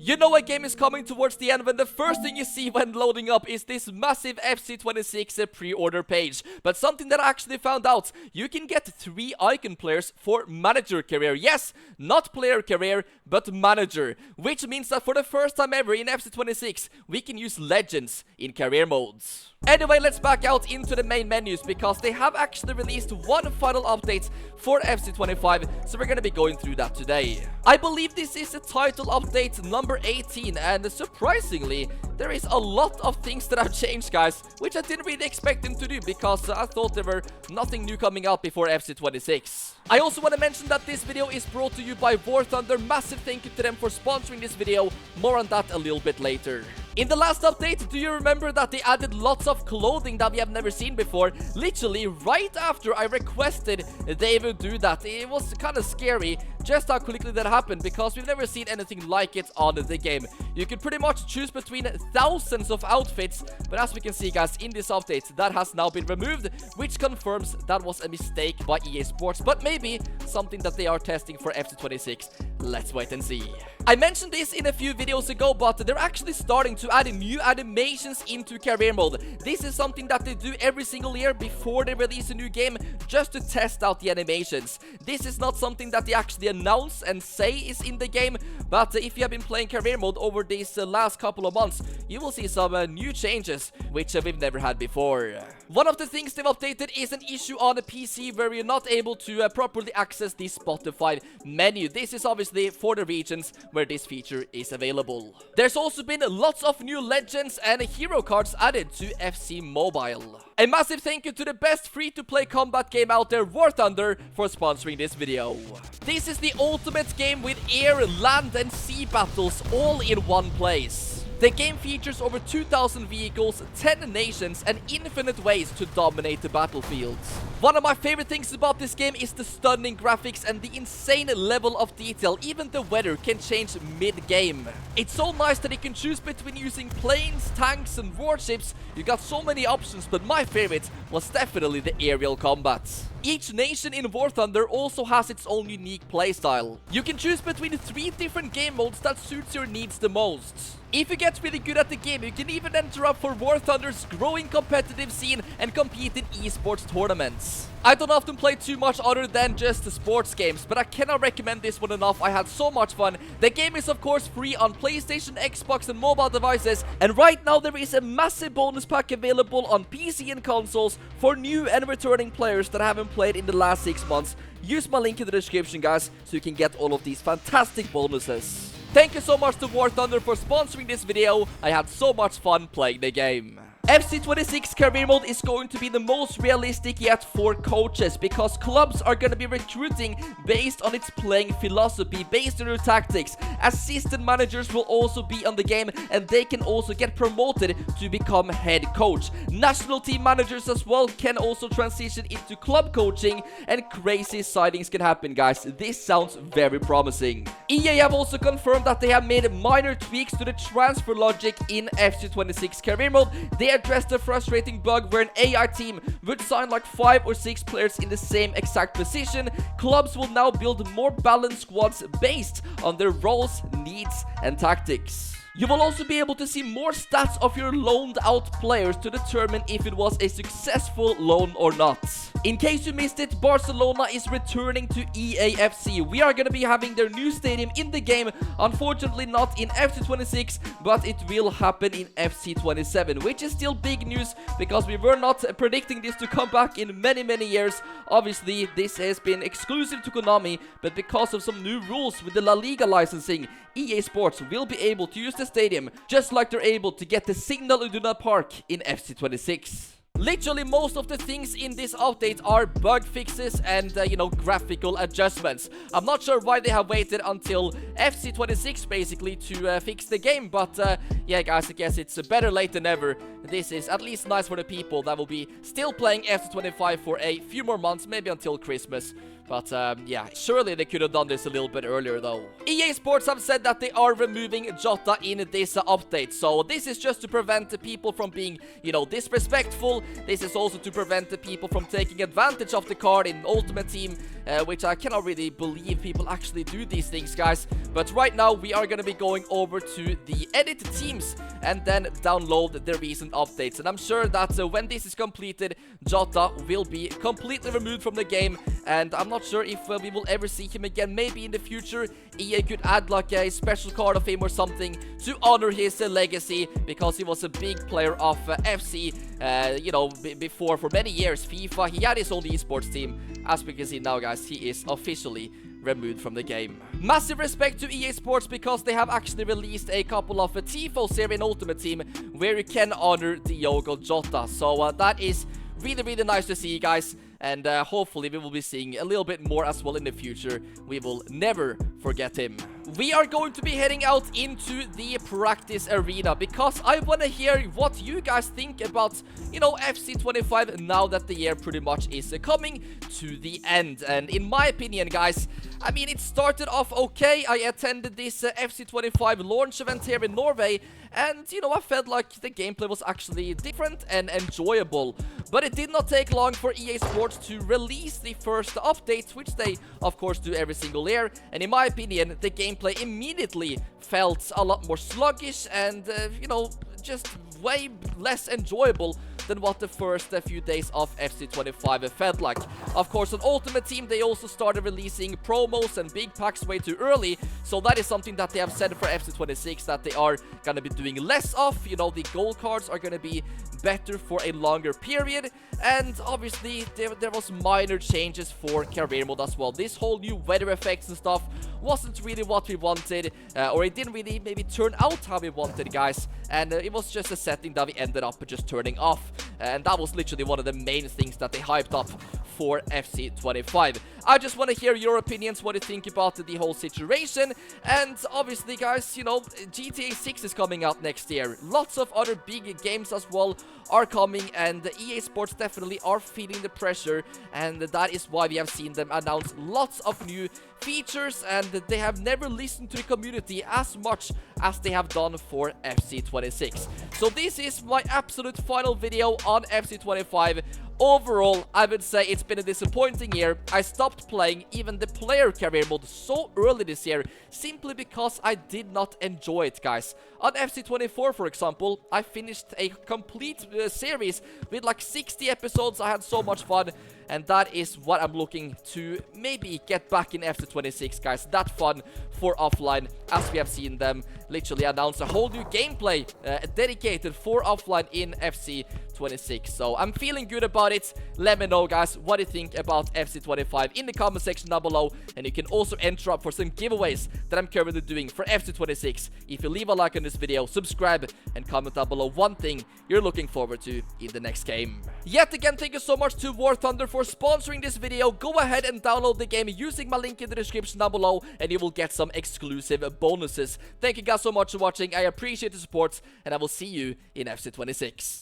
You know a game is coming towards the end when the first thing you see when loading up is this massive FC26 pre-order page. But something that I actually found out, you can get 3 icon players for manager career. Yes, not player career, but manager. Which means that for the first time ever in FC26, we can use legends in career modes. Anyway, let's back out into the main menus because they have actually released one final update for FC25, so we're gonna be going through that today. I believe this is the title update number 18, and surprisingly, there is a lot of things that have changed, guys, which I didn't really expect them to do because I thought there were nothing new coming out before FC26. I also want to mention that this video is brought to you by War Thunder. Massive thank you to them for sponsoring this video. More on that a little bit later. In the last update, do you remember that they added lots of clothing that we have never seen before? Literally, right after I requested they would do that. It was kind of scary just how quickly that happened because we've never seen anything like it on the game. You could pretty much choose between thousands of outfits, but as we can see, guys, in this update, that has now been removed, which confirms that was a mistake by EA Sports, but maybe something that they are testing for FC26. Let's wait and see. I mentioned this in a few videos ago, but they're actually starting to add new animations into career mode. This is something that they do every single year before they release a new game, just to test out the animations. This is not something that they actually announce and say is in the game, but if you have been playing career mode over these last couple of months, you will see some new changes, which we've never had before. One of the things they've updated is an issue on the PC where you're not able to properly access the Spotify menu. This is obviously for the regions where this feature is available. There's also been lots of new legends and hero cards added to FC Mobile. A massive thank you to the best free-to-play combat game out there, War Thunder, for sponsoring this video. This is the ultimate game with air, land and sea battles all in one place. The game features over 2,000 vehicles, 10 nations, and infinite ways to dominate the battlefields. One of my favorite things about this game is the stunning graphics and the insane level of detail. Even the weather can change mid-game. It's so nice that you can choose between using planes, tanks, and warships. You got so many options, but my favorite was definitely the aerial combat. Each nation in War Thunder also has its own unique playstyle. You can choose between 3 different game modes that suits your needs the most. If you get really good at the game, you can even enter up for War Thunder's growing competitive scene and compete in esports tournaments. I don't often play too much other than just the sports games, but I cannot recommend this one enough. I had so much fun. The game is of course free on PlayStation, Xbox and mobile devices, and right now there is a massive bonus pack available on PC and consoles for new and returning players that haven't played in the last 6 months. Use my link in the description, guys, so you can get all of these fantastic bonuses. Thank you so much to War Thunder for sponsoring this video. I had so much fun playing the game. FC26 career mode is going to be the most realistic yet for coaches because clubs are going to be recruiting based on its playing philosophy, based on their tactics. Assistant managers will also be on the game and they can also get promoted to become head coach. National team managers as well can also transition into club coaching, and crazy sightings can happen, guys. This sounds very promising. EA have also confirmed that they have made minor tweaks to the transfer logic in FC26 career mode. They addressed the frustrating bug where an AI team would sign like 5 or 6 players in the same exact position. Clubs will now build more balanced squads based on their roles, needs, and tactics. You will also be able to see more stats of your loaned out players to determine if it was a successful loan or not. In case you missed it, Barcelona is returning to EAFC. We are going to be having their new stadium in the game. Unfortunately not in FC26, but it will happen in FC27, which is still big news because we were not predicting this to come back in many years. Obviously, this has been exclusive to Konami, but because of some new rules with the La Liga licensing, EA Sports will be able to use the stadium just like they're able to get the Signal Iduna Park in FC26. Literally most of the things in this update are bug fixes and, graphical adjustments. I'm not sure why they have waited until FC26 basically to fix the game, but yeah guys, I guess it's better late than never. This is at least nice for the people that will be still playing FC25 for a few more months, maybe until Christmas. But yeah, surely they could have done this a little bit earlier though. EA Sports have said that they are removing Jota in this update. So this is just to prevent the people from being, you know, disrespectful. This is also to prevent the people from taking advantage of the card in Ultimate Team, which I cannot really believe people actually do these things, guys. But right now we are going to be going over to the edit teams and then download the recent updates. And I'm sure that when this is completed, Jota will be completely removed from the game, and I'm not sure if we will ever see him again. Maybe in the future EA could add like a special card of him or something to honor his legacy, because he was a big player of FC, you know, before for many years. FIFA, he had his own esports team. As we can see now, guys, he is officially removed from the game. Massive respect to EA Sports, because they have actually released a couple of tifos here in Ultimate Team where you can honor Diogo Jota. So that is really nice to see, guys. And hopefully we will be seeing a little bit more as well in the future. We will never forget him. We are going to be heading out into the practice arena, because I want to hear what you guys think about, you know, FC25 now that the year pretty much is coming to the end. And in my opinion, guys, I mean, it started off okay. I attended this FC25 launch event here in Norway, and, you know, I felt like the gameplay was actually different and enjoyable. But it did not take long for EA Sports to release the first update, which they, of course, do every single year. And in my opinion, the gameplay immediately felt a lot more sluggish and, you know, just way less enjoyable than what the first few days of FC25 felt like. Of course, on Ultimate Team, they also started releasing promos and big packs way too early, so that is something that they have said for FC26 that they are gonna be doing less of. You know, the gold cards are gonna be better for a longer period, and obviously there was minor changes for career mode as well. This whole new weather effects and stuff wasn't really what we wanted, or it didn't really maybe turn out how we wanted, guys, and it was just a setting that we ended up just turning off, and that was literally one of the main things that they hyped up for FC25. I just want to hear your opinions, what you think about the whole situation. And obviously, guys, you know, GTA 6 is coming out next year. Lots of other big games as well are coming, and the EA Sports definitely are feeling the pressure, and that is why we have seen them announce lots of new features, and they have never listened to the community as much as they have done for FC26. So this is my absolute final video on FC25. Overall, I would say it's been a disappointing year. I stopped playing even the player career mode so early this year, simply because I did not enjoy it, guys. On FC24, for example, I finished a complete series with like 60 episodes. I had so much fun, and that is what I'm looking to maybe get back in FC26, guys. That fun for offline, as we have seen them literally announce a whole new gameplay dedicated for offline in FC26. So I'm feeling good about it. Let me know, guys, what you think about FC25 in the comment section down below, and you can also enter up for some giveaways that I'm currently doing for FC26. If you leave a like on this video, subscribe, and comment down below one thing you're looking forward to in the next game. Yet again, thank you so much to War Thunder for sponsoring this video. Go ahead and download the game using my link in the description down below, and you will get some exclusive bonuses. Thank you guys so much for watching. I appreciate the support, and I will see you in FC26.